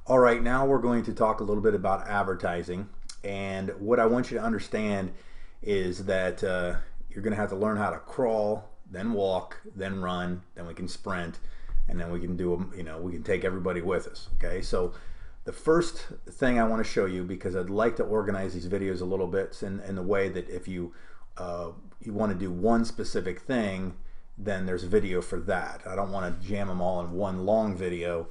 All right, now we're going to talk a little bit about advertising. And what I want you to understand is that you're going to have to learn how to crawl, then walk, then run, then we can sprint, and then we can do, we can take everybody with us. Okay, so the first thing I want to show you, because I'd like to organize these videos a little bit in the way that if you want to do one specific thing, then there's a video for that. I don't want to jam them all in one long video.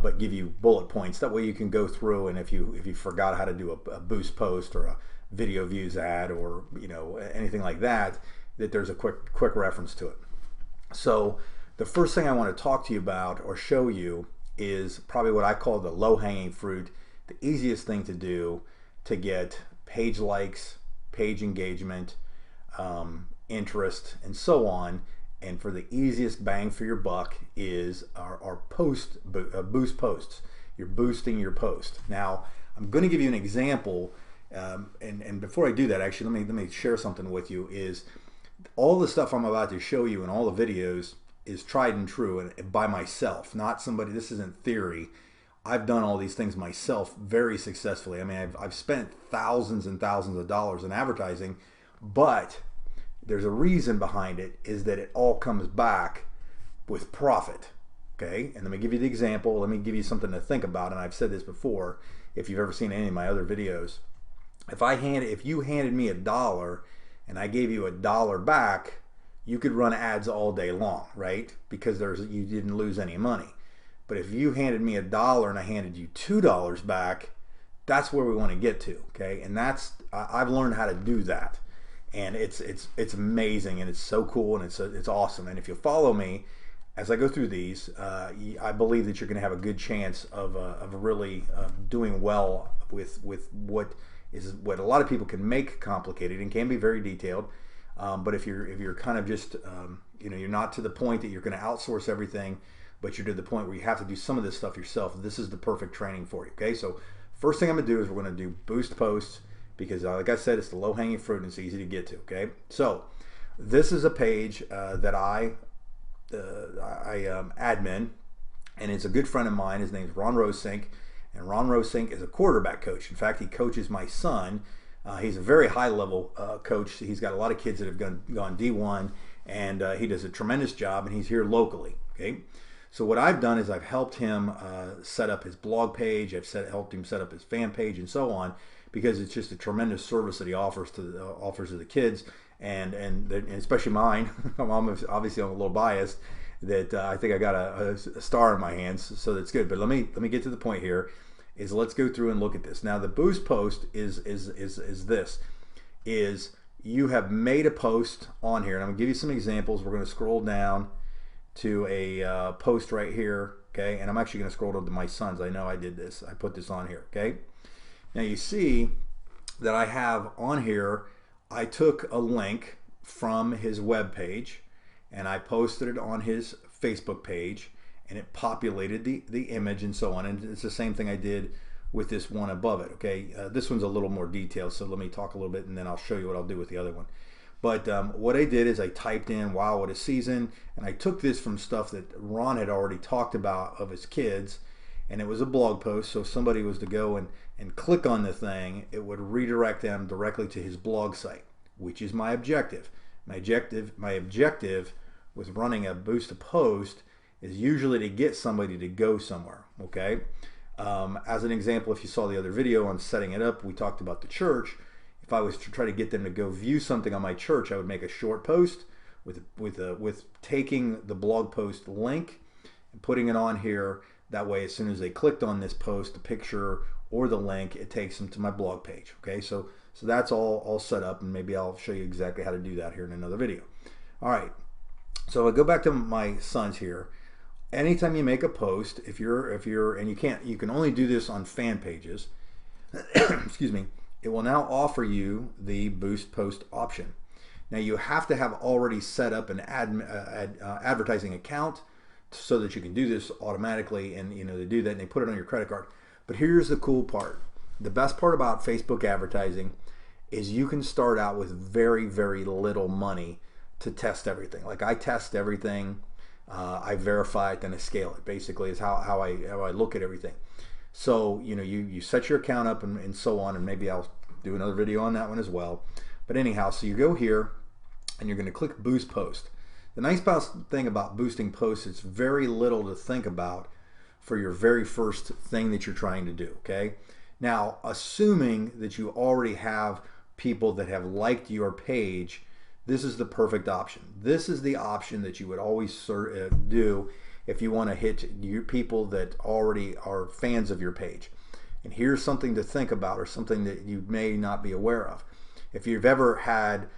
But give you bullet points. That way you can go through, and if you forgot how to do a boost post or a video views ad or anything like that, that there's a quick reference to it. So the first thing I want to talk to you about or show you is probably what I call the low-hanging fruit, the easiest thing to do to get page likes, page engagement, interest, and so on. And for the easiest bang for your buck is our boost posts. You're boosting your post. Now, I'm going to give you an example, and before I do that, actually, let me share something with you. Is all the stuff I'm about to show you in all the videos is tried and true, and by myself, not somebody. This isn't theory. I've done all these things myself very successfully. I mean, I've spent thousands and thousands of dollars in advertising, but there's a reason behind it, is that it all comes back with profit. Okay, and let me give you the example. Let me give you something to think about, and I've said this before if you've ever seen any of my other videos. If you handed me $1 and I gave you $1 back, you could run ads all day long, right? Because you didn't lose any money. But if you handed me $1 and I handed you $2 back, that's where we want to get to, okay? And I've learned how to do that. And it's amazing, and it's so cool, and it's awesome. And if you follow me as I go through these, I believe that you're going to have a good chance of really doing well with what a lot of people can make complicated and can be very detailed. But if you're kind of just you're not to the point that you're going to outsource everything, but you're to the point where you have to do some of this stuff yourself, this is the perfect training for you. Okay, so first thing I'm going to do is we're going to do boost posts. Because like I said, it's the low-hanging fruit and it's easy to get to. Okay, so this is a page that I admin, and it's a good friend of mine. His name is Ron Rosink, and Ron Rosink is a quarterback coach. In fact, he coaches my son. He's a very high-level coach. He's got a lot of kids that have gone D1, and he does a tremendous job, and he's here locally. Okay, so what I've done is I've helped him set up his blog page. I've helped him set up his fan page and so on, because it's just a tremendous service that he offers to the kids, and especially mine. I'm obviously I'm a little biased that I think I got a star in my hands, so that's good. But let me get to the point here. Is let's go through and look at this. Now the boost post is you have made a post on here, and I'm gonna give you some examples. We're gonna scroll down to a post right here, okay? And I'm actually gonna scroll to my son's. I know I did this. I put this on here, okay? Now you see that I have on here, I took a link from his web page and I posted it on his Facebook page, and it populated the image and so on. And it's the same thing I did with this one above it, okay? This one's a little more detailed, so let me talk a little bit and then I'll show you what I'll do with the other one. But what I did is I typed in "wow, what a season," and I took this from stuff that Ron had already talked about of his kids, and it was a blog post, so if somebody was to go and click on the thing, it would redirect them directly to his blog site, which is my objective. My objective with running a boost post is usually to get somebody to go somewhere, okay? As an example, if you saw the other video on setting it up, we talked about the church. If I was to try to get them to go view something on my church, I would make a short post with taking the blog post link and putting it on here. That way, as soon as they clicked on this post, the picture or the link, it takes them to my blog page. Okay, so that's all set up, and maybe I'll show you exactly how to do that here in another video. All right, so I go back to my sons here. Anytime you make a post, if you're and you can only do this on fan pages. Excuse me. It will now offer you the boost post option. Now you have to have already set up an advertising account so that you can do this automatically, and they do that and they put it on your credit card. But here's the cool part. The best part about Facebook advertising is you can start out with very, very little money to test everything. Like I test everything, I verify it, then I scale it. Basically is how I look at everything. So, you set your account up and so on, and maybe I'll do another video on that one as well. But anyhow, so you go here and you're going to click Boost Post. The nice thing about boosting posts, it's very little to think about for your very first thing that you're trying to do, okay? Now, assuming that you already have people that have liked your page, this is the perfect option. This is the option that you would always do if you want to hit your people that already are fans of your page. And here's something to think about, or something that you may not be aware of. If you've ever had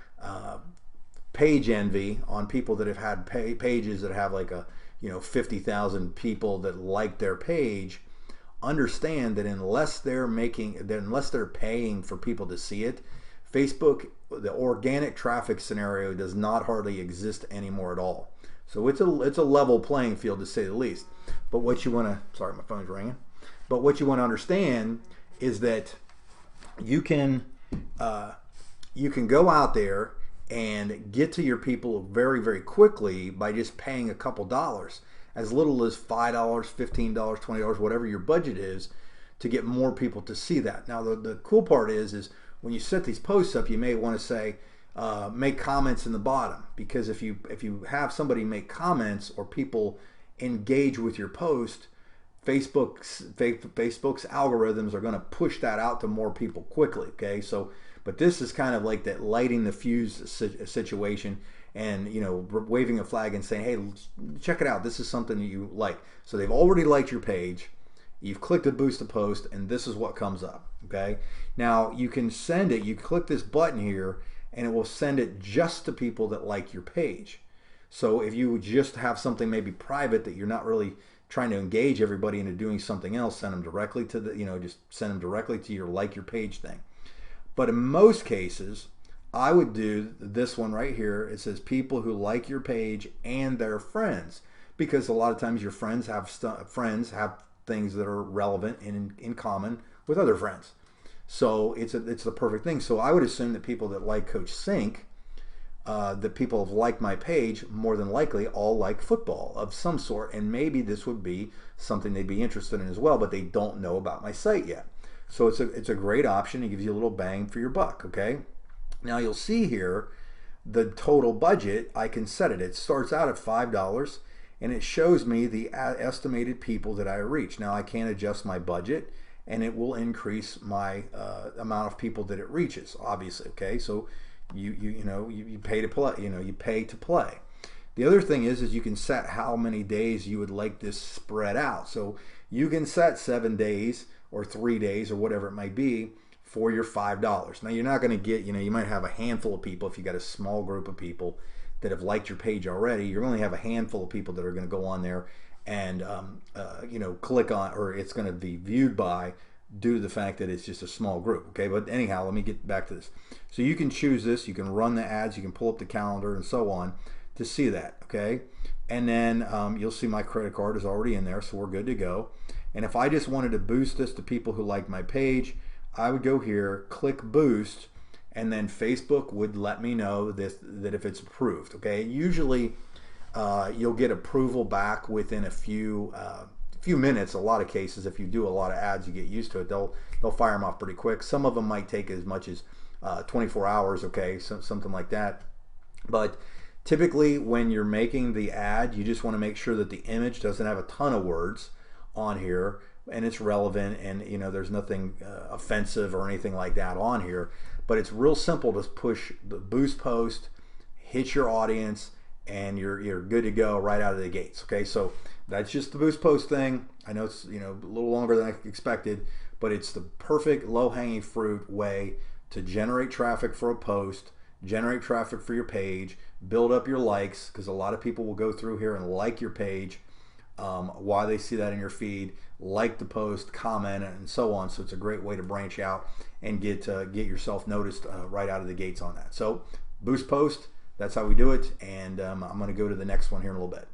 page envy on people that have had pages that have like 50,000 people that like their page, understand that unless they're paying for people to see it, Facebook, the organic traffic scenario does not hardly exist anymore at all. So it's a level playing field, to say the least. But what you want to, sorry, my phone's ringing. But what you want to understand is that you can go out there and get to your people very, very quickly by just paying a couple dollars, as little as $5, $15, $20, whatever your budget is, to get more people to see that. Now, the cool part is when you set these posts up, you may want to say, make comments in the bottom, because if you have somebody make comments or people engage with your post, Facebook's algorithms are going to push that out to more people quickly. Okay, so but this is kind of like that lighting the fuse situation, and waving a flag and saying, hey, check it out, this is something that you like. So they've already liked your page, you've clicked to boost the post, and this is what comes up. Okay, now you can send it, you click this button here and it will send it just to people that like your page. So if you just have something maybe private that you're not really trying to engage everybody into doing something else, send them directly to the, just send them directly to your like your page thing. But in most cases, I would do this one right here. It says people who like your page and their friends, because a lot of times your friends have things that are relevant and in common with other friends. So it's the perfect thing. So I would assume that people that like Coach Sink, that people have liked my page, more than likely all like football of some sort, and maybe this would be something they'd be interested in as well, but they don't know about my site yet. So it's a great option. It gives you a little bang for your buck. Okay, now you'll see here the total budget. I can set it. It starts out at $5, and it shows me the estimated people that I reach. Now I can adjust my budget, and it will increase my amount of people that it reaches, obviously. Okay, so you pay to play. You pay to play. The other thing is you can set how many days you would like this spread out. So you can set 7 days or 3 days or whatever it might be for your $5. Now you're not going to get, you might have a handful of people. If you got a small group of people that have liked your page already, you're going to have a handful of people that are going to go on there and click on, or it's going to be viewed by, due to the fact that it's just a small group. Okay, but anyhow, let me get back to this. So you can choose this, you can run the ads, you can pull up the calendar and so on to see that. Okay, and then you'll see my credit card is already in there, so we're good to go. And if I just wanted to boost this to people who like my page, I would go here, click boost, and then Facebook would let me know that if it's approved. Okay, usually you'll get approval back within a few minutes. A lot of cases, if you do a lot of ads, you get used to it. They'll fire them off pretty quick. Some of them might take as much as 24 hours. Okay, so something like that. But typically, when you're making the ad, you just want to make sure that the image doesn't have a ton of words on here, and it's relevant, and there's nothing offensive or anything like that on here. But it's real simple to push the boost post, hit your audience, and you're good to go right out of the gates. Okay, so that's just the boost post thing. I know it's a little longer than I expected, but it's the perfect low-hanging fruit way to generate traffic for a post, generate traffic for your page, build up your likes, because a lot of people will go through here and like your page while they see that in your feed, like the post, comment, and so on. So it's a great way to branch out and get yourself noticed right out of the gates on that. So boost post, that's how we do it, and I'm going to go to the next one here in a little bit.